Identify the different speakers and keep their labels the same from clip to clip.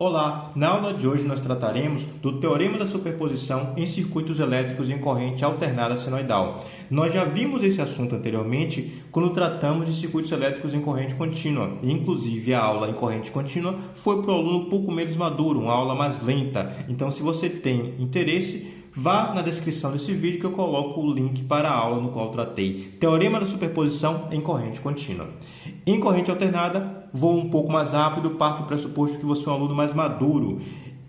Speaker 1: Olá, na aula de hoje nós trataremos do teorema da superposição em circuitos elétricos em corrente alternada senoidal. Nós já vimos esse assunto anteriormente quando tratamos de circuitos elétricos em corrente contínua. Inclusive, a aula em corrente contínua foi para o aluno um pouco menos maduro, uma aula mais lenta. Então, se você tem interesse, vá na descrição desse vídeo que eu coloco o link para a aula no qual tratei teorema da superposição em corrente contínua. Em corrente alternada, vou um pouco mais rápido, parto do pressuposto que você é um aluno mais maduro.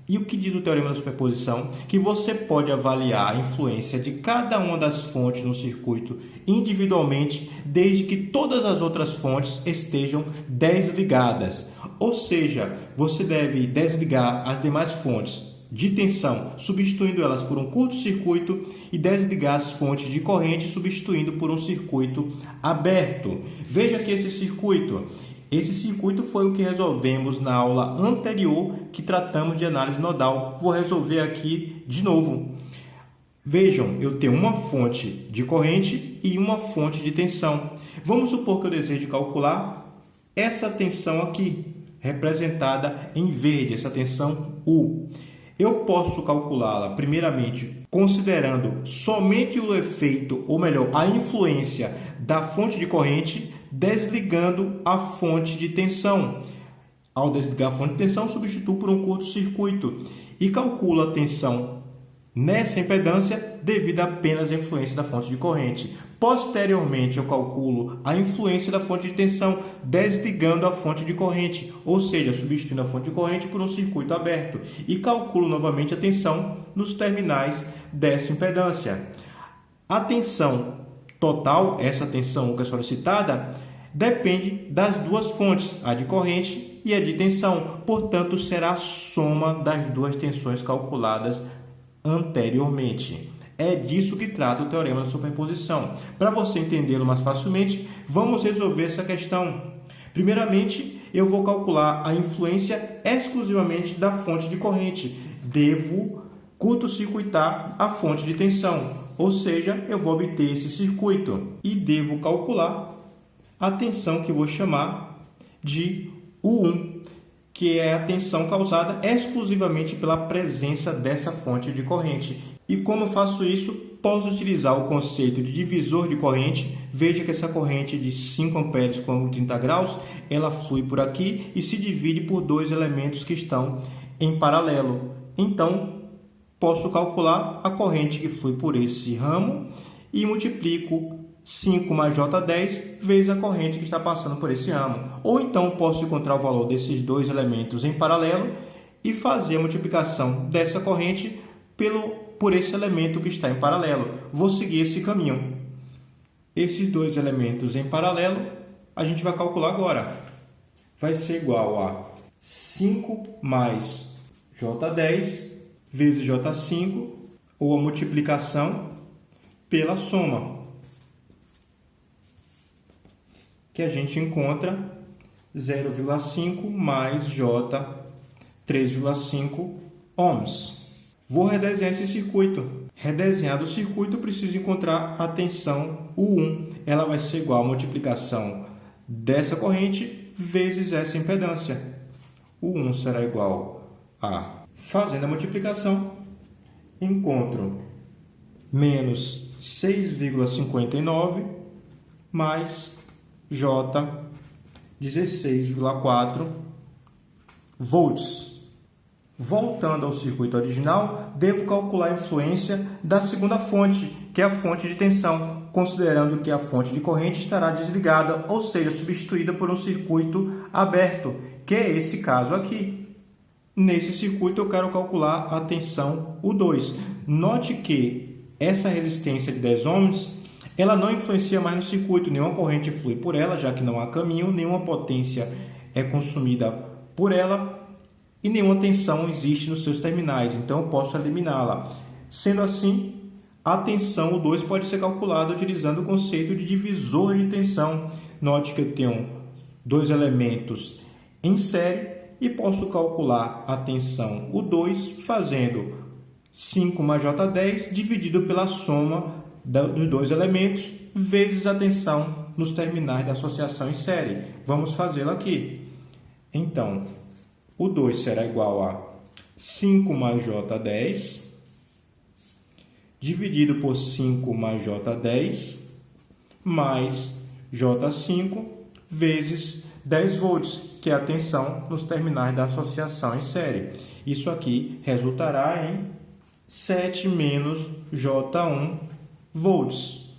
Speaker 1: E o que diz o teorema da superposição? Que você pode avaliar a influência de cada uma das fontes no circuito individualmente, desde que todas as outras fontes estejam desligadas. Ou seja, você deve desligar as demais fontes de tensão, substituindo elas por um curto-circuito, e desligar as fontes de corrente, substituindo por um circuito aberto. Veja aqui esse circuito. Esse circuito foi o que resolvemos na aula anterior, que tratamos de análise nodal. Vou resolver aqui de novo. Vejam, eu tenho uma fonte de corrente e uma fonte de tensão. Vamos supor que eu deseje calcular essa tensão aqui, representada em verde, essa tensão U. Eu posso calculá-la, primeiramente, considerando somente o efeito, ou melhor, a influência da fonte de corrente, desligando a fonte de tensão. Ao desligar a fonte de tensão, substituo por um curto-circuito e calculo a tensão nessa impedância devido apenas à influência da fonte de corrente. Posteriormente, eu calculo a influência da fonte de tensão desligando a fonte de corrente, ou seja, substituindo a fonte de corrente por um circuito aberto, e calculo novamente a tensão nos terminais dessa impedância. A tensão total, essa tensão que é solicitada, depende das duas fontes, a de corrente e a de tensão. Portanto, será a soma das duas tensões calculadas anteriormente. É disso que trata o teorema da superposição. Para você entendê-lo mais facilmente, vamos resolver essa questão. Primeiramente, eu vou calcular a influência exclusivamente da fonte de corrente. Devo curto-circuitar a fonte de tensão, ou seja, eu vou obter esse circuito. E devo calcular a tensão que vou chamar de U1, que é a tensão causada exclusivamente pela presença dessa fonte de corrente. E como eu faço isso? Posso utilizar o conceito de divisor de corrente. Veja que essa corrente de 5 amperes com ângulo de 30 graus, ela flui por aqui e se divide por dois elementos que estão em paralelo. Então, posso calcular a corrente que flui por esse ramo e multiplico 5 mais J10 vezes a corrente que está passando por esse ramo. Ou então posso encontrar o valor desses dois elementos em paralelo e fazer a multiplicação dessa corrente por esse elemento que está em paralelo. Vou seguir esse caminho. Esses dois elementos em paralelo, a gente vai calcular agora. Vai ser igual a 5 mais J10 vezes J5, ou a multiplicação pela soma, que a gente encontra 0,5 mais J 3,5 ohms. Vou redesenhar esse circuito. Redesenhado o circuito, eu preciso encontrar a tensão U1. Ela vai ser igual à multiplicação dessa corrente vezes essa impedância. U1 será igual a, fazendo a multiplicação, encontro menos 6,59 mais J 16,4 volts. Voltando ao circuito original, devo calcular a influência da segunda fonte, que é a fonte de tensão, considerando que a fonte de corrente estará desligada, ou seja, substituída por um circuito aberto, que é esse caso aqui. Nesse circuito, eu quero calcular a tensão U2. Note que essa resistência de 10 ohms, ela não influencia mais no circuito, nenhuma corrente flui por ela, já que não há caminho, nenhuma potência é consumida por ela, e nenhuma tensão existe nos seus terminais, então eu posso eliminá-la. Sendo assim, a tensão U2 pode ser calculada utilizando o conceito de divisor de tensão. Note que eu tenho dois elementos em série e posso calcular a tensão U2 fazendo 5 mais J10 dividido pela soma dos dois elementos vezes a tensão nos terminais da associação em série. Vamos fazê-lo aqui. Então, o 2 será igual a 5 mais J10, dividido por 5 mais J10, mais J5, vezes 10 volts, que é a tensão nos terminais da associação em série. Isso aqui resultará em 7 menos J1 volts.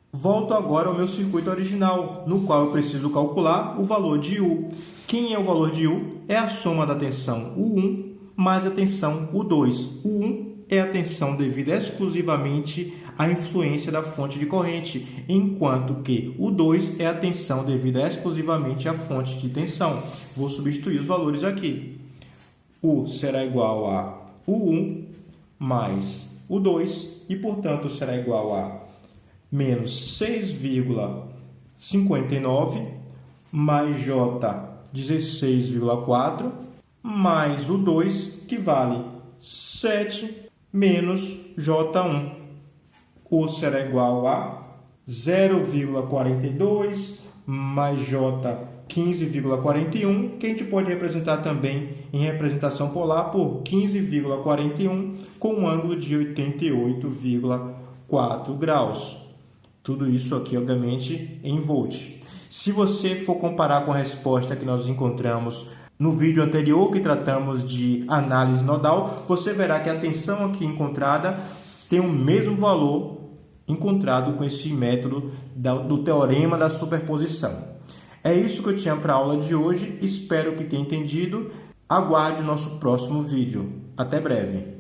Speaker 1: Volto agora ao meu circuito original, no qual eu preciso calcular o valor de U. Quem é o valor de U? É a soma da tensão U1 mais a tensão U2. U1 é a tensão devida exclusivamente à influência da fonte de corrente, enquanto que U2 é a tensão devida exclusivamente à fonte de tensão. Vou substituir os valores aqui. U será igual a U1 mais U2 e, portanto, será igual a menos 6,59 mais J 16,4 mais U2, que vale 7 menos J1. U será igual a 0,42 mais J 15,41, que a gente pode representar também em representação polar por 15,41 com um ângulo de 88,4 graus. Tudo isso aqui, obviamente, em volt. Se você for comparar com a resposta que nós encontramos no vídeo anterior, que tratamos de análise nodal, você verá que a tensão aqui encontrada tem o mesmo valor encontrado com esse método do teorema da superposição. É isso que eu tinha para a aula de hoje. Espero que tenha entendido. Aguarde o nosso próximo vídeo. Até breve.